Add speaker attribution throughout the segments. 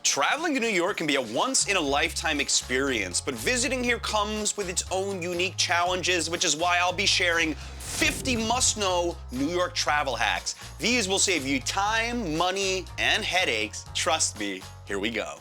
Speaker 1: Traveling to New York can be a once-in-a-lifetime experience, but visiting here comes with its own unique challenges, which is why I'll be sharing 50 must-know New York travel hacks. These will save you time, money, and headaches. Trust me, here we go.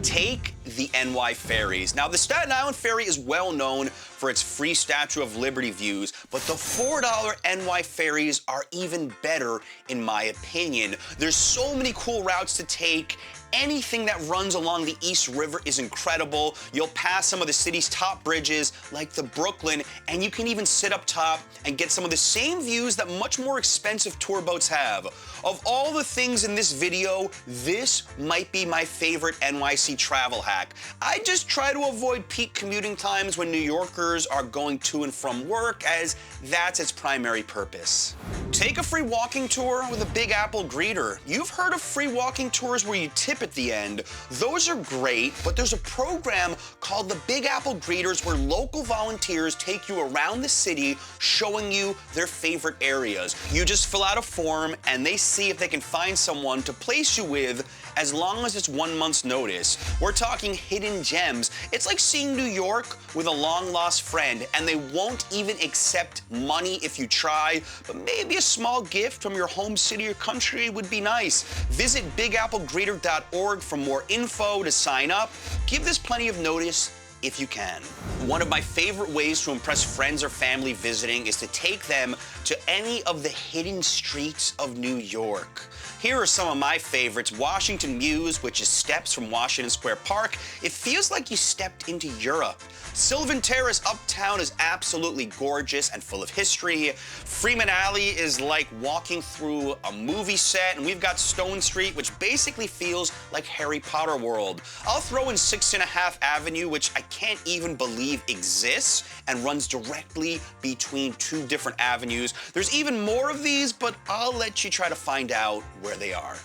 Speaker 1: Take the NY ferries. Now, the Staten Island ferry is well known for its free Statue of Liberty views, but the $4 NY ferries are even better, in my opinion. There's so many cool routes to take. Anything that runs along the East River is incredible. You'll pass some of the city's top bridges, like the Brooklyn, and you can even sit up top and get some of the same views that much more expensive tour boats have. Of all the things in this video, this might be my favorite NYC travel hack. I just try to avoid peak commuting times when New Yorkers are going to and from work, as that's its primary purpose. Take a free walking tour with a Big Apple greeter. You've heard of free walking tours where you tip at the end. Those are great, but there's a program called the Big Apple Greeters where local volunteers take you around the city showing you their favorite areas. You just fill out a form and they see if they can find someone to place you with, as long as it's 1 month's notice. We're talking hidden gems. It's like seeing New York with a long-lost friend, and they won't even accept money if you try, but maybe a small gift from your home city or country would be nice. Visit bigapplegreeter.org for more info to sign up. Give this plenty of notice if you can. One of my favorite ways to impress friends or family visiting is to take them to any of the hidden streets of New York. Here are some of my favorites. Washington Mews, which is steps from Washington Square Park. It feels like you stepped into Europe. Sylvan Terrace uptown is absolutely gorgeous and full of history. Freeman Alley is like walking through a movie set, and we've got Stone Street, which basically feels like Harry Potter world. I'll throw in 6½ Avenue, which I can't even believe exists and runs directly between two different avenues. There's even more of these, but I'll let you try to find out where they are.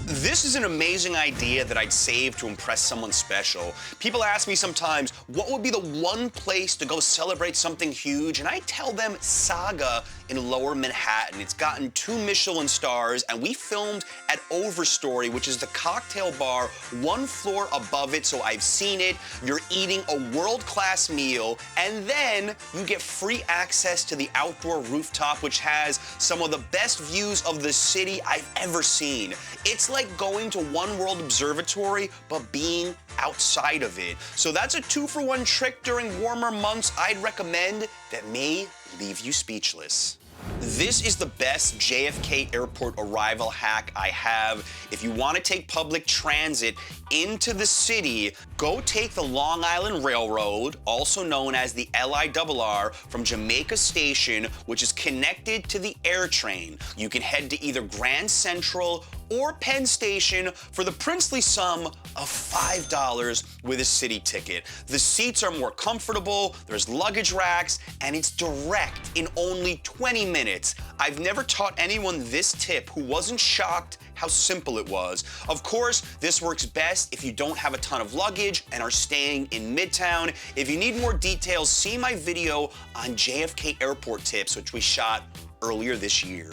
Speaker 1: This is an amazing idea that I'd save to impress someone special. People ask me sometimes, what would be the one place to go celebrate something huge? And I tell them Saga in Lower Manhattan. It's gotten 2 Michelin stars, and we filmed at Overstory, which is the cocktail bar 1 floor above it, so I've seen it. You're eating a world-class meal, and then you get free access to the outdoor rooftop, which has some of the best views of the city I've ever seen. It's like going to One World Observatory, but being outside of it. So that's a 2-for-1 trick during warmer months I'd recommend that may leave you speechless. This is the best JFK Airport arrival hack I have. If you want to take public transit into the city, go take the Long Island Railroad, also known as the LIRR, from Jamaica Station, which is connected to the air train. You can head to either Grand Central or Penn Station for the princely sum of $5 with a city ticket. The seats are more comfortable, there's luggage racks, and it's direct in only 20 minutes. I've never taught anyone this tip who wasn't shocked how simple it was. Of course, this works best if you don't have a ton of luggage and are staying in Midtown. If you need more details, see my video on JFK Airport tips, which we shot earlier this year.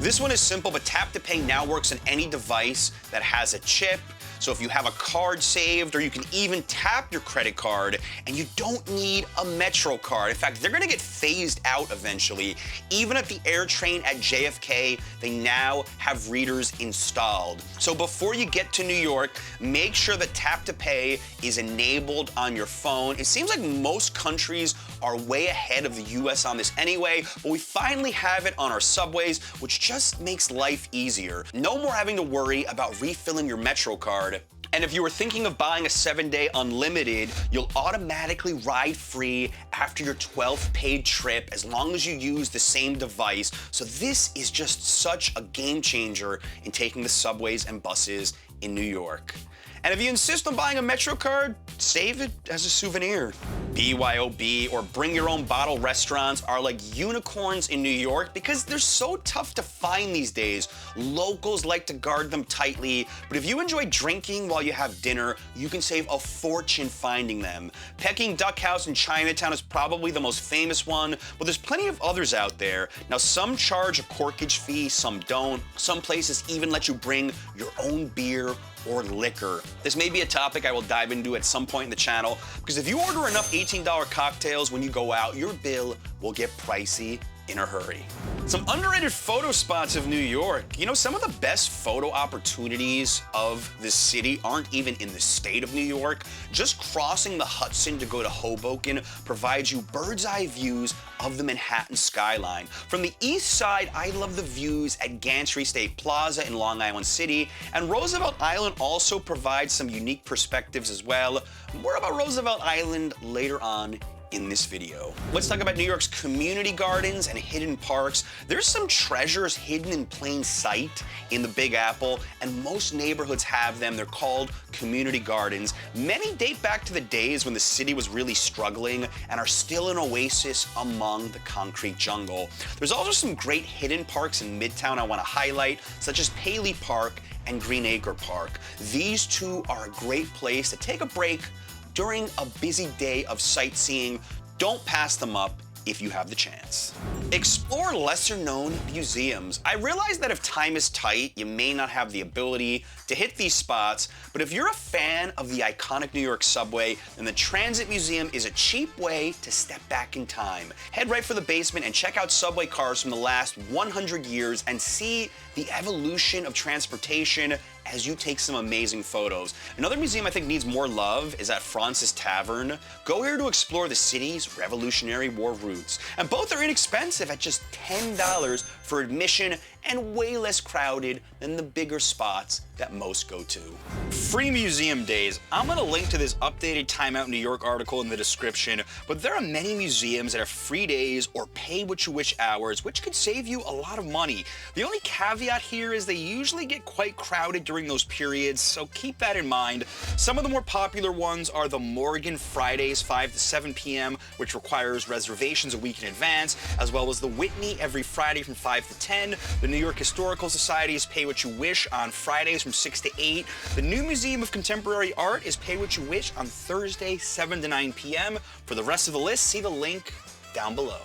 Speaker 1: This one is simple, but Tap to Pay now works on any device that has a chip. So if you have a card saved, or you can even tap your credit card, and you don't need a Metro card. In fact, they're gonna get phased out eventually. Even at the air train at JFK, they now have readers installed. So before you get to New York, make sure that Tap to Pay is enabled on your phone. It seems like most countries are way ahead of the US on this anyway, but we finally have it on our subways, which just makes life easier. No more having to worry about refilling your Metro card. And if you were thinking of buying a 7-day unlimited, you'll automatically ride free after your 12th paid trip as long as you use the same device. So this is just such a game changer in taking the subways and buses in New York. And if you insist on buying a Metro card, save it as a souvenir. BYOB or Bring Your Own Bottle restaurants are like unicorns in New York because they're so tough to find these days. Locals like to guard them tightly, but if you enjoy drinking while you have dinner, you can save a fortune finding them. Peking Duck House in Chinatown is probably the most famous one, but there's plenty of others out there. Now, some charge a corkage fee, some don't. Some places even let you bring your own beer or liquor. This may be a topic I will dive into at some point in the channel, because if you order enough $18 cocktails when you go out, your bill will get pricey in a hurry. Some underrated photo spots of New York. You know, some of the best photo opportunities of the city aren't even in the state of New York. Just crossing the Hudson to go to Hoboken provides you bird's eye views of the Manhattan skyline. From the east side, I love the views at Gantry State Plaza in Long Island City, and Roosevelt Island also provides some unique perspectives as well. More about Roosevelt Island later on in this video. Let's talk about New York's community gardens and hidden parks. There's some treasures hidden in plain sight in the Big Apple, and most neighborhoods have them. They're called community gardens. Many date back to the days when the city was really struggling and are still an oasis among the concrete jungle. There's also some great hidden parks in Midtown I want to highlight, such as Paley Park and Green Acre Park. These two are a great place to take a break during a busy day of sightseeing. Don't pass them up if you have the chance. Explore lesser-known museums. I realize that if time is tight, you may not have the ability to hit these spots, but if you're a fan of the iconic New York subway, then the Transit Museum is a cheap way to step back in time. Head right for the basement and check out subway cars from the last 100 years and see the evolution of transportation as you take some amazing photos. Another museum I think needs more love is at Francis Tavern. Go here to explore the city's Revolutionary War roots. And both are inexpensive at just $10 for admission and way less crowded than the bigger spots that most go to. Free museum days. I'm gonna link to this updated Time Out New York article in the description, but there are many museums that have free days or pay what you wish hours, which could save you a lot of money. The only caveat here is they usually get quite crowded during those periods, so keep that in mind. Some of the more popular ones are the Morgan Fridays 5 to 7 p.m., which requires reservations a week in advance, as well as the Whitney every Friday from 5 to 10. The New York Historical Society's Pay What You Wish on Fridays from 6 to 8. The New Museum of Contemporary Art is Pay What You Wish on Thursday, 7 to 9 p.m. For the rest of the list, see the link down below.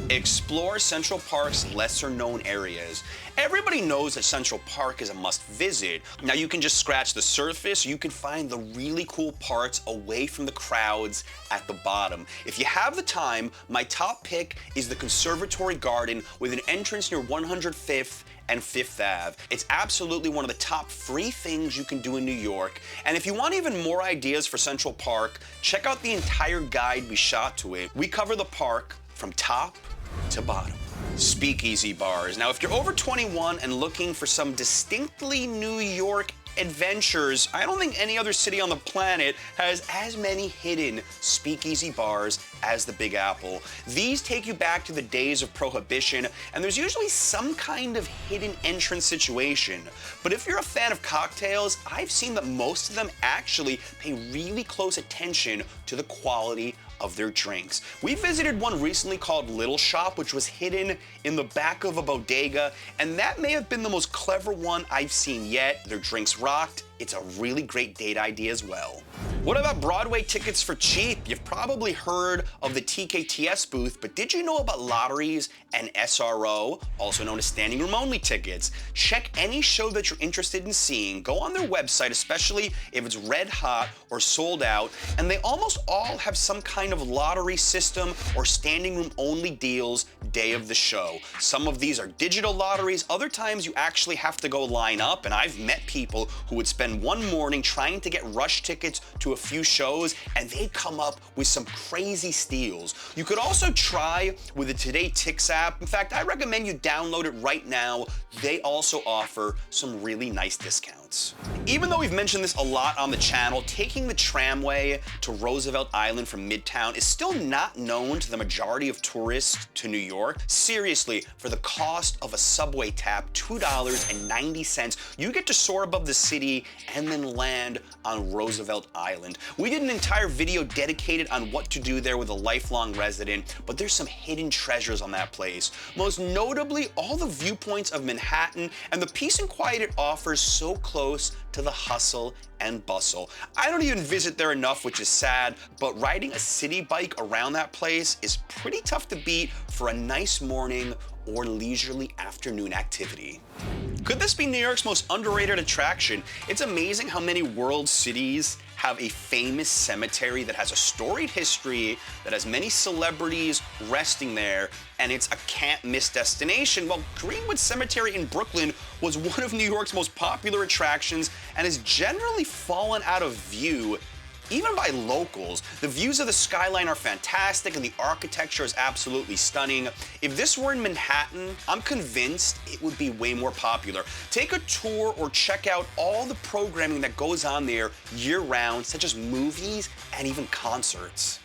Speaker 1: Explore Central Park's lesser-known areas. Everybody knows that Central Park is a must-visit. Now, you can just scratch the surface. You can find the really cool parts away from the crowds at the bottom. If you have the time, my top pick is the Conservatory Garden with an entrance near 105th and 5th Ave. It's absolutely one of the top free things you can do in New York. And if you want even more ideas for Central Park, check out the entire guide we shot to it. We cover the park from top to bottom. Speakeasy bars. Now, if you're over 21 and looking for some distinctly New York adventures, I don't think any other city on the planet has as many hidden speakeasy bars as the Big Apple. These take you back to the days of Prohibition, and there's usually some kind of hidden entrance situation. But if you're a fan of cocktails, I've seen that most of them actually pay really close attention to the quality of their drinks. We visited one recently called Little Shop, which was hidden in the back of a bodega, and that may have been the most clever one I've seen yet. Their drinks rocked. It's a really great date idea as well. What about Broadway tickets for cheap? You've probably heard of the TKTS booth, but did you know about lotteries and SRO, also known as standing room only tickets? Check any show that you're interested in seeing. Go on their website, especially if it's red hot or sold out, and they almost all have some kind of lottery system or standing room only deals day of the show. Some of these are digital lotteries, other times you actually have to go line up, and I've met people who would spend one morning trying to get rush tickets to a few shows, and they'd come up with some crazy steals. You could also try with the Today Tix app. In fact, I recommend you download it right now. They also offer some really nice discounts. Even though we've mentioned this a lot on the channel, taking the tramway to Roosevelt Island from Midtown is still not known to the majority of tourists to New York. Seriously, for the cost of a subway tap, $2.90, you get to soar above the city and then land on Roosevelt Island. We did an entire video dedicated on what to do there with a lifelong resident, but there's some hidden treasures on that place. Most notably, all the viewpoints of Manhattan and the peace and quiet it offers so close to the hustle and bustle. I don't even visit there enough, which is sad, but riding a city bike around that place is pretty tough to beat for a nice morning or leisurely afternoon activity. Could this be New York's most underrated attraction? It's amazing how many world cities have a famous cemetery that has a storied history, that has many celebrities resting there, and it's a can't-miss destination. Well, Greenwood Cemetery in Brooklyn was one of New York's most popular attractions and has generally fallen out of view even by locals. The views of the skyline are fantastic and the architecture is absolutely stunning. If this were in Manhattan, I'm convinced it would be way more popular. Take a tour or check out all the programming that goes on there year-round, such as movies and even concerts.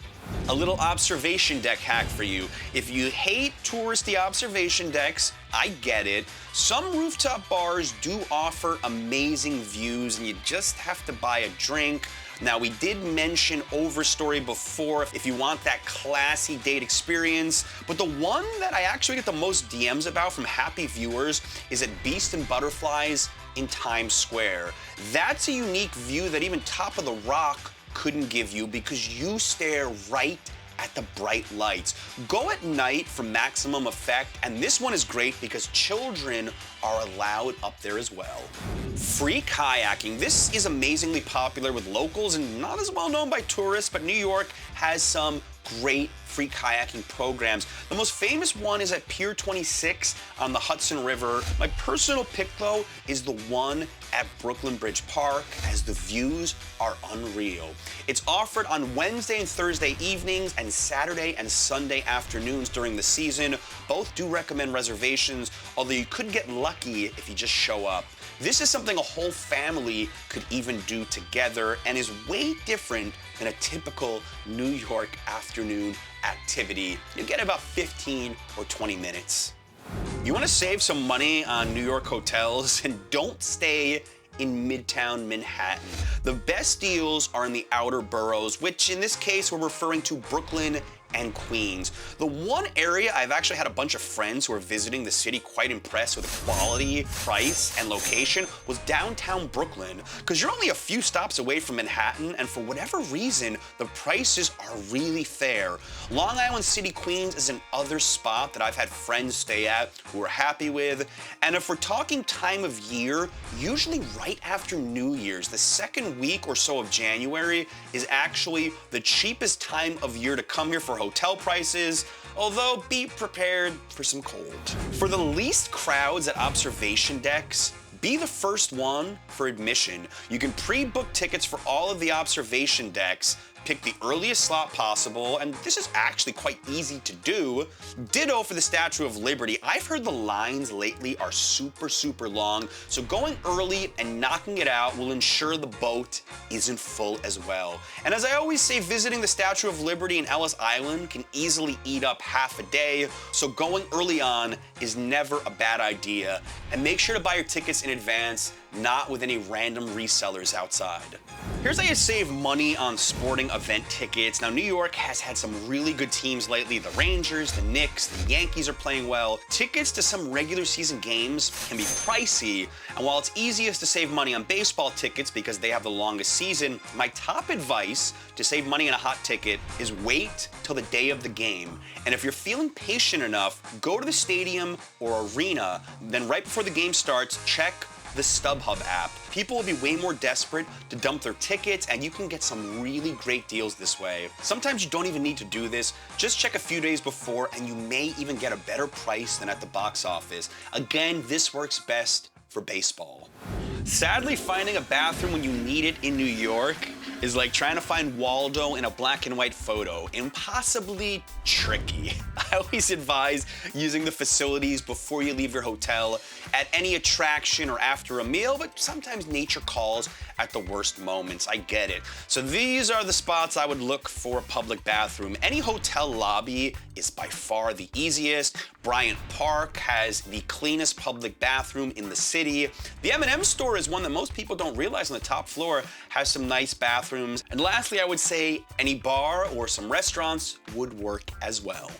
Speaker 1: A little observation deck hack for you. If you hate touristy observation decks, I get it. Some rooftop bars do offer amazing views and you just have to buy a drink. Now, we did mention Overstory before if you want that classy date experience, but the one that I actually get the most DMs about from happy viewers is at Beast and Butterflies in Times Square. That's a unique view that even Top of the Rock couldn't give you because you stare right at the bright lights. Go at night for maximum effect, and this one is great because children are allowed up there as well. Free kayaking. This is amazingly popular with locals and not as well known by tourists, but New York has some great free kayaking programs. The most famous one is at Pier 26 on the Hudson River. My personal pick, though, is the one at Brooklyn Bridge Park, as the views are unreal. It's offered on Wednesday and Thursday evenings and Saturday and Sunday afternoons during the season. Both do recommend reservations, although you could get lucky if you just show up. This is something a whole family could even do together and is way different than a typical New York afternoon activity. You get about 15 or 20 minutes. You want to save some money on New York hotels and don't stay in Midtown Manhattan. The best deals are in the outer boroughs, which in this case we're referring to Brooklyn and Queens. The one area I've actually had a bunch of friends who are visiting the city quite impressed with the quality, price, and location was downtown Brooklyn, because you're only a few stops away from Manhattan, and for whatever reason, the prices are really fair. Long Island City, Queens is another spot that I've had friends stay at who are happy with, and if we're talking time of year, usually right after New Year's, the second week or so of January is actually the cheapest time of year to come here for hotel prices, although be prepared for some cold. For the least crowds at observation decks, be the first one for admission. You can pre-book tickets for all of the observation decks, pick the earliest slot possible, and this is actually quite easy to do. Ditto for the Statue of Liberty. I've heard the lines lately are super long, so going early and knocking it out will ensure the boat isn't full as well. And as I always say, visiting the Statue of Liberty in Ellis Island can easily eat up half a day, so going early on is never a bad idea. And make sure to buy your tickets in advance, not with any random resellers outside. Here's how you save money on sporting event tickets. Now, New York has had some really good teams lately. The Rangers, the Knicks, the Yankees are playing well. Tickets to some regular season games can be pricey, and while it's easiest to save money on baseball tickets because they have the longest season, my top advice to save money on a hot ticket is wait till the day of the game. And if you're feeling patient enough, go to the stadium or arena, then right before the game starts, check the StubHub app. People will be way more desperate to dump their tickets, and you can get some really great deals this way. Sometimes you don't even need to do this. Just check a few days before, and you may even get a better price than at the box office. Again, this works best for baseball. Sadly, finding a bathroom when you need it in New York is like trying to find Waldo in a black and white photo. Impossibly tricky. I always advise using the facilities before you leave your hotel, at any attraction or after a meal, but sometimes nature calls at the worst moments. I get it. So these are the spots I would look for a public bathroom. Any hotel lobby is by far the easiest. Bryant Park has the cleanest public bathroom in the city. The M&M store is one that most people don't realize on the top floor has some nice bathrooms. And lastly, I would say any bar or some restaurants would work as well.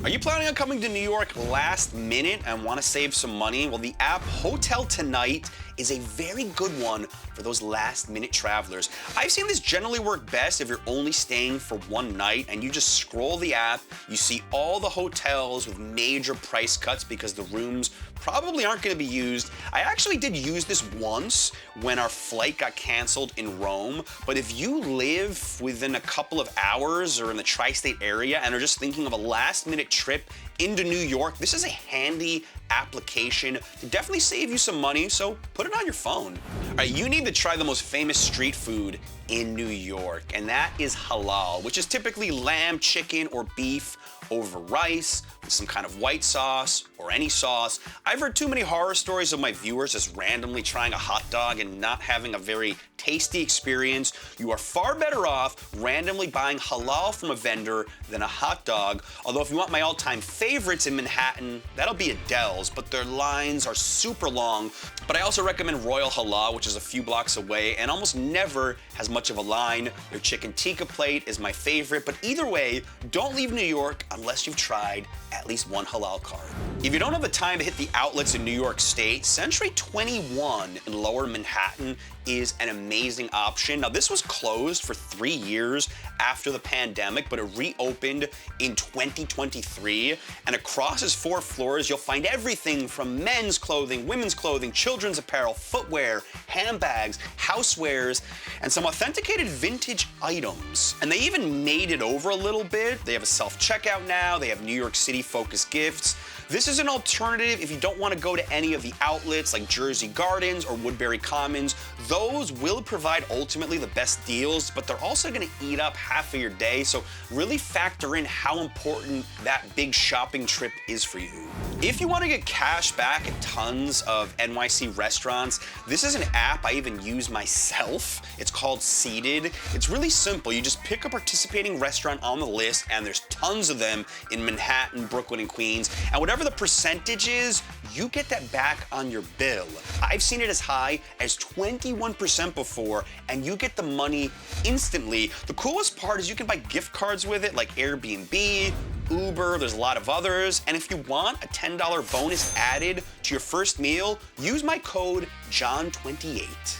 Speaker 1: Are you planning on coming to New York last minute and want to save some money? Well, the app Hotel Tonight is a very good one for those last-minute travelers. I've seen this generally work best if you're only staying for one night and you just scroll the app, you see all the hotels with major price cuts because the rooms probably aren't going to be used. I actually did use this once when our flight got canceled in Rome, but if you live within a couple of hours or in the tri-state area and are just thinking of a last-minute trip into New York, this is a handy application to definitely save you some money, so put it on your phone. All right, you need to try the most famous street food in New York, and that is halal, which is typically lamb, chicken, or beef over rice with some kind of white sauce or any sauce. I've heard too many horror stories of my viewers just randomly trying a hot dog and not having a very tasty experience. You are far better off randomly buying halal from a vendor than a hot dog. Although if you want my all-time favorites in Manhattan, that'll be at Del's, but their lines are super long. But I also recommend Royal Halal, which is a few blocks away and almost never has much of a line. Their chicken tikka plate is my favorite, but either way, don't leave New York unless you've tried at least one halal cart. If you don't have the time to hit the outlets in New York State, Century 21 in Lower Manhattan is an amazing option. Now, this was closed for 3 years after the pandemic, but it reopened in 2023. And across its 4 floors, you'll find everything from men's clothing, women's clothing, children's apparel, footwear, handbags, housewares, and some authenticated vintage items. And they even made it over a little bit. They have a self-checkout now. They have New York City-focused gifts. This is an alternative if you don't want to go to any of the outlets like Jersey Gardens or Woodbury Commons. Those will provide ultimately the best deals, but they're also going to eat up half of your day, so really factor in how important that big shopping trip is for you. If you want to get cash back at tons of NYC restaurants, this is an app I even use myself. It's called Seated. It's really simple. You just pick a participating restaurant on the list, and there's tons of them in Manhattan, Brooklyn, and Queens, and whatever the percentage is, you get that back on your bill. I've seen it as high as 21% before, and you get the money instantly. The coolest part is you can buy gift cards with it, like Airbnb, Uber, there's a lot of others, and if you want a $10 bonus added to your first meal, use my code JOHN28.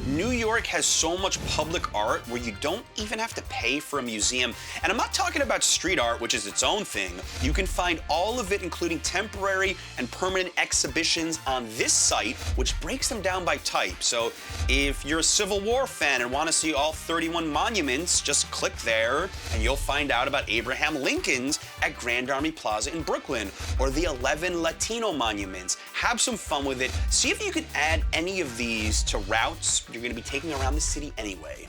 Speaker 1: New York has so much public art where you don't even have to pay for a museum. And I'm not talking about street art, which is its own thing. You can find all of it, including temporary and permanent exhibitions on this site, which breaks them down by type. So if you're a Civil War fan and want to see all 31 monuments, just click there and you'll find out about Abraham Lincoln's at Grand Army Plaza in Brooklyn, or the 11 Latino monuments. Have some fun with it. See if you can add any of these to routes you're going to be taking around the city anyway.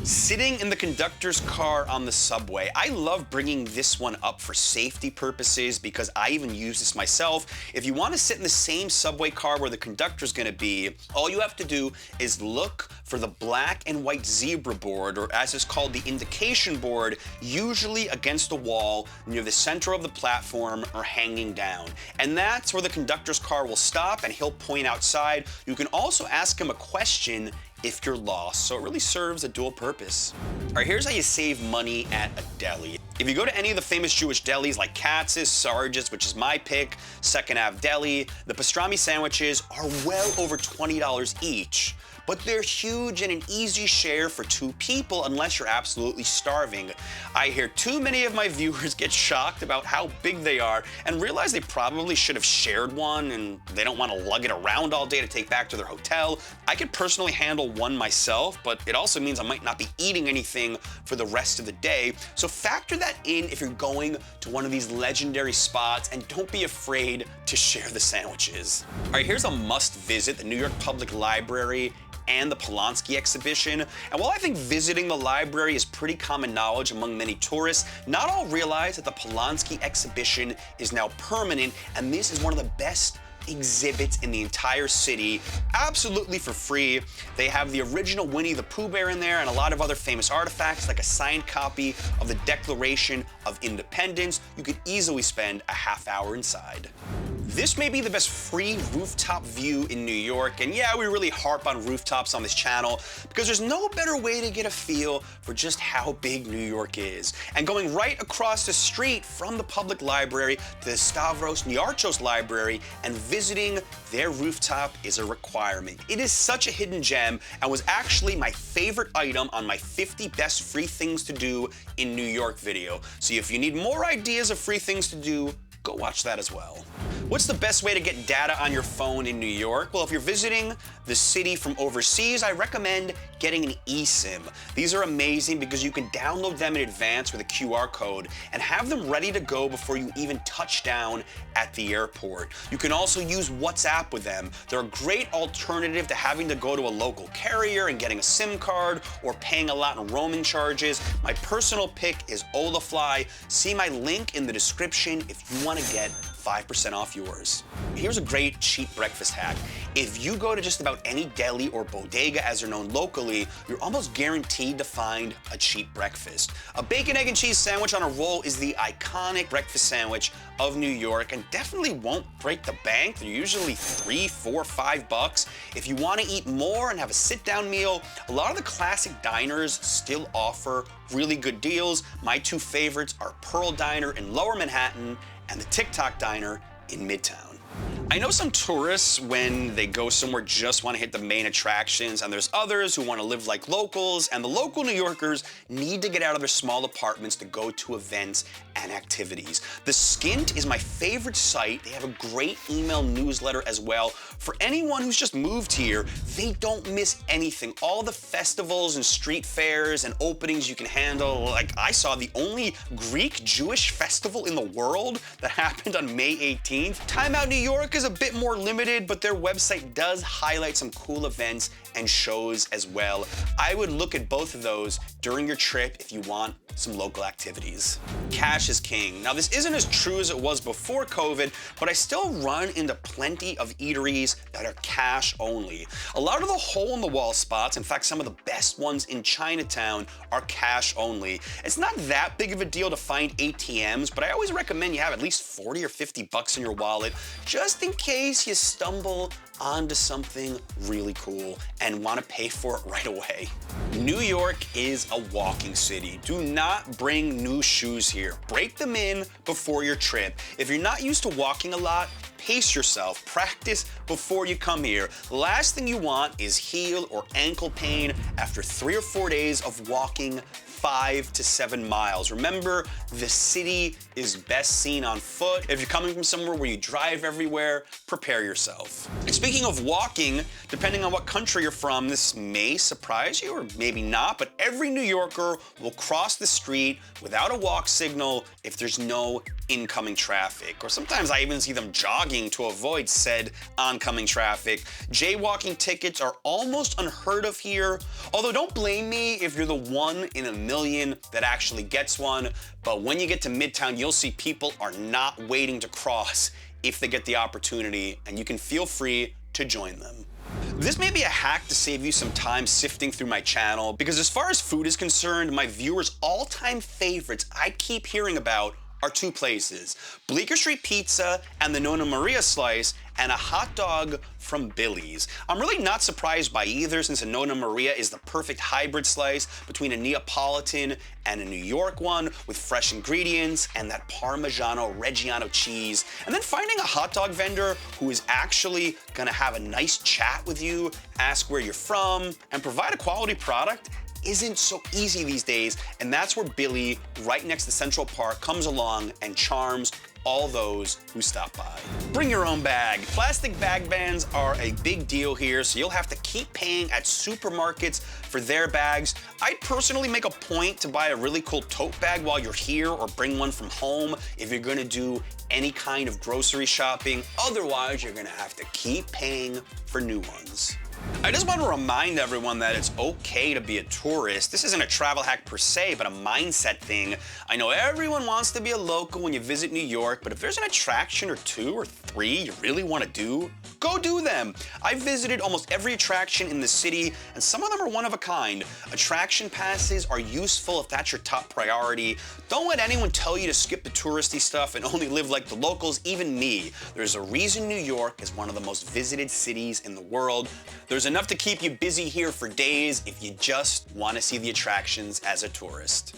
Speaker 1: Sitting in the conductor's car on the subway. I love bringing this one up for safety purposes because I even use this myself. If you want to sit in the same subway car where the conductor's going to be, all you have to do is look for the black and white zebra board, or as it's called, the indication board, usually against a wall near the center of the platform or hanging down. And that's where the conductor's car will stop and he'll point outside. You can also ask him a question if you're lost, so it really serves a dual purpose. All right, here's how you save money at a deli. If you go to any of the famous Jewish delis like Katz's, Sarge's, which is my pick, Second Ave Deli, the pastrami sandwiches are well over $20 each. But they're huge and an easy share for 2 people unless you're absolutely starving. I hear too many of my viewers get shocked about how big they are and realize they probably should have shared one and they don't want to lug it around all day to take back to their hotel. I could personally handle one myself, but it also means I might not be eating anything for the rest of the day. So factor that in if you're going to one of these legendary spots, and don't be afraid to share the sandwiches. All right, here's a must visit: the New York Public Library and the Polonsky exhibition. And while I think visiting the library is pretty common knowledge among many tourists, not all realize that the Polonsky exhibition is now permanent, and this is one of the best exhibits in the entire city, absolutely for free. They have the original Winnie the Pooh Bear in there and a lot of other famous artifacts, like a signed copy of the Declaration of Independence. You could easily spend a half hour inside. This may be the best free rooftop view in New York, and yeah, we really harp on rooftops on this channel because there's no better way to get a feel for just how big New York is. And going right across the street from the public library to the Stavros Niarchos Library and visiting their rooftop is a requirement. It is such a hidden gem and was actually my favorite item on my 50 best free things to do in New York video. So if you need more ideas of free things to do, go watch that as well. What's the best way to get data on your phone in New York? Well, if you're visiting the city from overseas, I recommend getting an eSIM. These are amazing because you can download them in advance with a QR code and have them ready to go before you even touch down at the airport. You can also use WhatsApp with them. They're a great alternative to having to go to a local carrier and getting a SIM card or paying a lot in roaming charges. My personal pick is Olafly. See my link in the description if you want to get 5% off yours. Here's a great cheap breakfast hack. If you go to just about any deli or bodega as they're known locally, you're almost guaranteed to find a cheap breakfast. A bacon, egg, and cheese sandwich on a roll is the iconic breakfast sandwich of New York and definitely won't break the bank. They're usually $3, $4, $5. If you want to eat more and have a sit-down meal, a lot of the classic diners still offer really good deals. My two favorites are Pearl Diner in Lower Manhattan and the TikTok Diner in Midtown. I know some tourists, when they go somewhere, just want to hit the main attractions, and there's others who want to live like locals, and the local New Yorkers need to get out of their small apartments to go to events and activities. The Skint is my favorite site. They have a great email newsletter as well. For anyone who's just moved here, they don't miss anything. All the festivals and street fairs and openings you can handle. Like, I saw the only Greek Jewish festival in the world that happened on May 18th. Time Out New York is a bit more limited, but their website does highlight some cool events and shows as well. I would look at both of those during your trip if you want some local activities. Cash is king. Now, this isn't as true as it was before COVID, but I still run into plenty of eateries that are cash only. A lot of the hole-in-the-wall spots, in fact, some of the best ones in Chinatown, are cash only. It's not that big of a deal to find ATMs, but I always recommend you have at least 40 or 50 bucks in your wallet, just in case you stumble onto something really cool and want to pay for it right away. New York is a walking city. Do not bring new shoes here. Break them in before your trip. If you're not used to walking a lot, pace yourself. Practice before you come here. The last thing you want is heel or ankle pain after 3 or 4 days of walking 5 to 7 miles. Remember, the city is best seen on foot. If you're coming from somewhere where you drive everywhere, prepare yourself. And speaking of walking, depending on what country you're from, this may surprise you or maybe not, but every New Yorker will cross the street without a walk signal if there's no incoming traffic. Or sometimes I even see them jogging to avoid said oncoming traffic. Jaywalking tickets are almost unheard of here, although don't blame me if you're the one in a million that actually gets one. But when you get to Midtown, you'll see people are not waiting to cross if they get the opportunity, and you can feel free to join them. This may be a hack to save you some time sifting through my channel, because as far as food is concerned, my viewers' all-time favorites I keep hearing about are two places: Bleecker Street Pizza and the Nonna Maria Slice, and a hot dog from Billy's. I'm really not surprised by either, since a Nonna Maria is the perfect hybrid slice between a Neapolitan and a New York one, with fresh ingredients and that Parmigiano Reggiano cheese. And then finding a hot dog vendor who is actually gonna have a nice chat with you, ask where you're from, and provide a quality product isn't so easy these days, and that's where Billy, right next to Central Park, comes along and charms all those who stop by. Bring your own bag. Plastic bag bans are a big deal here, so you'll have to keep paying at supermarkets for their bags. I'd personally make a point to buy a really cool tote bag while you're here, or bring one from home if you're gonna do any kind of grocery shopping. Otherwise, you're gonna have to keep paying for new ones. I just want to remind everyone that it's okay to be a tourist. This isn't a travel hack per se, but a mindset thing. I know everyone wants to be a local when you visit New York, but if there's an attraction or 2 or 3 you really want to do, go do them. I've visited almost every attraction in the city, and some of them are one of a kind. Attraction passes are useful if that's your top priority. Don't let anyone tell you to skip the touristy stuff and only live like the locals, even me. There's a reason New York is one of the most visited cities in the world. There's enough to keep you busy here for days if you just want to see the attractions as a tourist.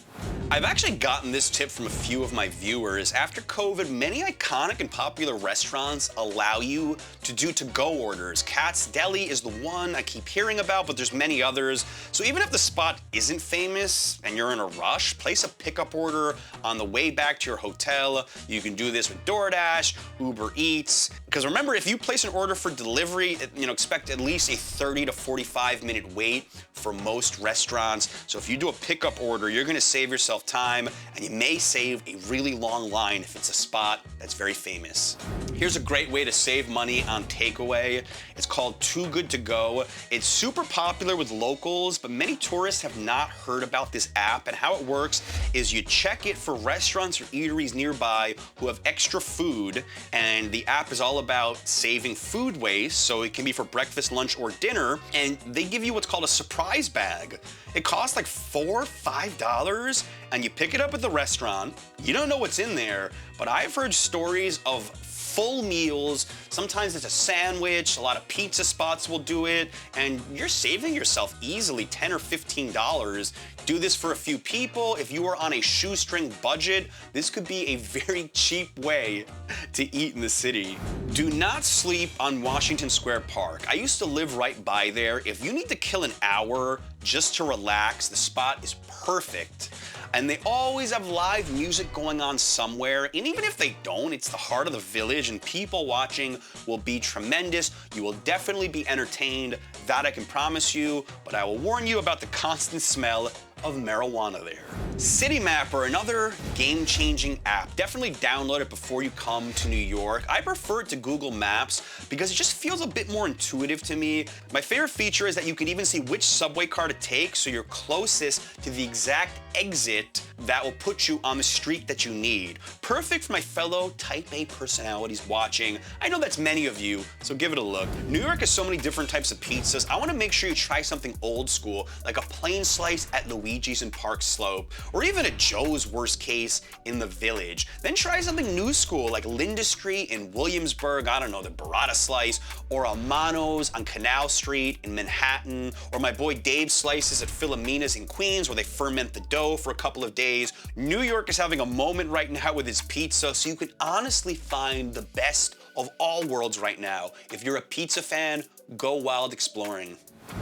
Speaker 1: I've actually gotten this tip from a few of my viewers. After COVID, many iconic and popular restaurants allow you to do to-go orders. Katz's Deli is the one I keep hearing about, but there's many others. So even if the spot isn't famous and you're in a rush, place a pickup order on the way back to your hotel. You can do this with DoorDash, Uber Eats. Because remember, if you place an order for delivery, expect at least a 30 to 45-minute wait for most restaurants. So if you do a pickup order, you're gonna save yourself time, and you may save a really long line if it's a spot that's very famous. Here's a great way to save money on takeaway. It's called Too Good To Go. It's super popular with locals, but many tourists have not heard about this app, and how it works is you check it for restaurants or eateries nearby who have extra food, and the app is all about saving food waste, so it can be for breakfast, lunch, or dinner, and they give you what's called a surprise bag. It costs like $4, $5, and you pick it up at the restaurant. You don't know what's in there, but I've heard stories of full meals. Sometimes it's a sandwich, a lot of pizza spots will do it, and you're saving yourself easily $10 or $15. Do this for a few people. If you are on a shoestring budget, this could be a very cheap way to eat in the city. Do not sleep on Washington Square Park. I used to live right by there. If you need to kill an hour just to relax, the spot is perfect. And they always have live music going on somewhere, and even if they don't, it's the heart of the village, and people watching will be tremendous. You will definitely be entertained, that I can promise you, but I will warn you about the constant smell of marijuana there. Citymapper, another game-changing app. Definitely download it before you come to New York. I prefer it to Google Maps because it just feels a bit more intuitive to me. My favorite feature is that you can even see which subway car to take, so you're closest to the exact exit that will put you on the street that you need. Perfect for my fellow Type A personalities watching. I know that's many of you, so give it a look. New York has so many different types of pizzas. I want to make sure you try something old school, like a plain slice at Luigi's in Park Slope, or even a Joe's worst case in the Village. Then try something new school, like Lindustry in Williamsburg, I don't know, the burrata slice, or Almano's on Canal Street in Manhattan, or my boy Dave's Slices at Philomena's in Queens, where they ferment the dough for a couple of days. New York is having a moment right now with its pizza, so you can honestly find the best of all worlds right now. If you're a pizza fan, go wild exploring.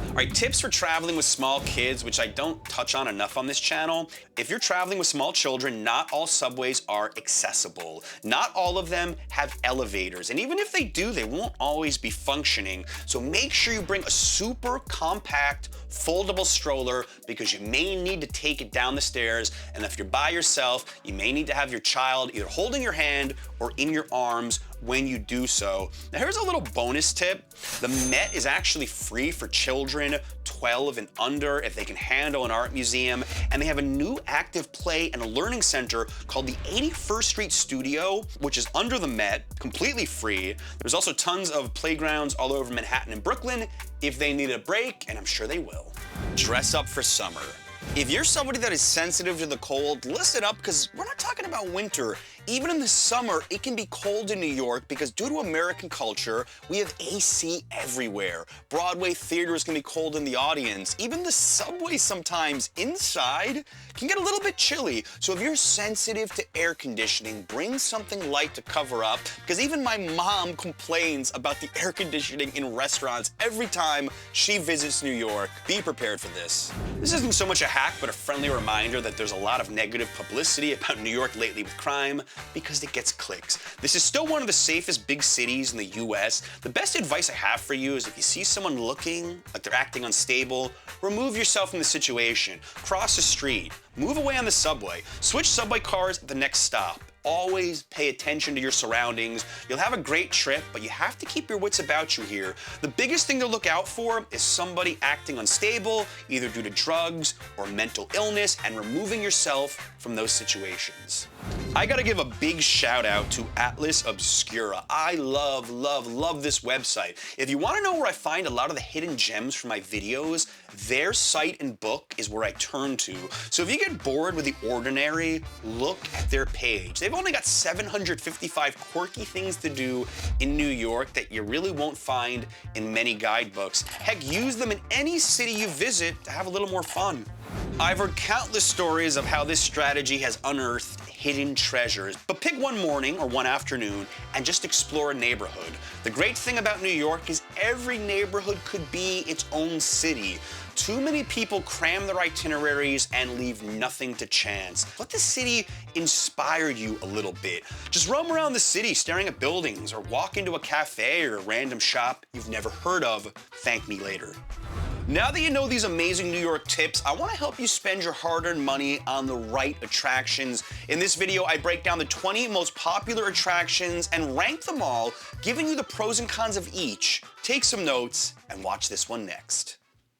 Speaker 1: All right, tips for traveling with small kids, which I don't touch on enough on this channel. If you're traveling with small children, not all subways are accessible. Not all of them have elevators, and even if they do, they won't always be functioning. So make sure you bring a super compact, foldable stroller, because you may need to take it down the stairs, and if you're by yourself, you may need to have your child either holding your hand or in your arms when you do so. Now here's a little bonus tip. The Met is actually free for children 12 and under if they can handle an art museum, and they have a new active play and a learning center called the 81st Street Studio, which is under the Met, completely free. There's also tons of playgrounds all over Manhattan and Brooklyn if they need a break, and I'm sure they will. Dress up for summer. If you're somebody that is sensitive to the cold, listen up, because we're not talking about winter. Even in the summer, it can be cold in New York because due to American culture, we have AC everywhere. Broadway theater is gonna be cold in the audience. Even the subway sometimes inside can get a little bit chilly. So if you're sensitive to air conditioning, bring something light to cover up, because even my mom complains about the air conditioning in restaurants every time she visits New York. Be prepared for this. This isn't so much a hack, but a friendly reminder that there's a lot of negative publicity about New York lately with crime, because it gets clicks. This is still one of the safest big cities in the US. The best advice I have for you is if you see someone looking like they're acting unstable, remove yourself from the situation. Cross the street, move away on the subway, switch subway cars at the next stop. Always pay attention to your surroundings. You'll have a great trip, but you have to keep your wits about you here. The biggest thing to look out for is somebody acting unstable, either due to drugs or mental illness, and removing yourself from those situations. I gotta give a big shout out to Atlas Obscura. I love this website. If you wanna know where I find a lot of the hidden gems for my videos, their site and book is where I turn to. So if you get bored with the ordinary, look at their page. They've only got 755 quirky things to do in New York that you really won't find in many guidebooks. Heck, use them in any city you visit to have a little more fun. I've heard countless stories of how this strategy has unearthed hidden treasures, but pick one morning or one afternoon and just explore a neighborhood. The great thing about New York is every neighborhood could be its own city. Too many people cram their itineraries and leave nothing to chance. Let the city inspire you a little bit. Just roam around the city staring at buildings or walk into a cafe or a random shop you've never heard of. Thank me later. Now that you know these amazing New York tips, I want to help you spend your hard-earned money on the right attractions. In this video, I break down the 20 most popular attractions and rank them all, giving you the pros and cons of each. Take some notes and watch this one next.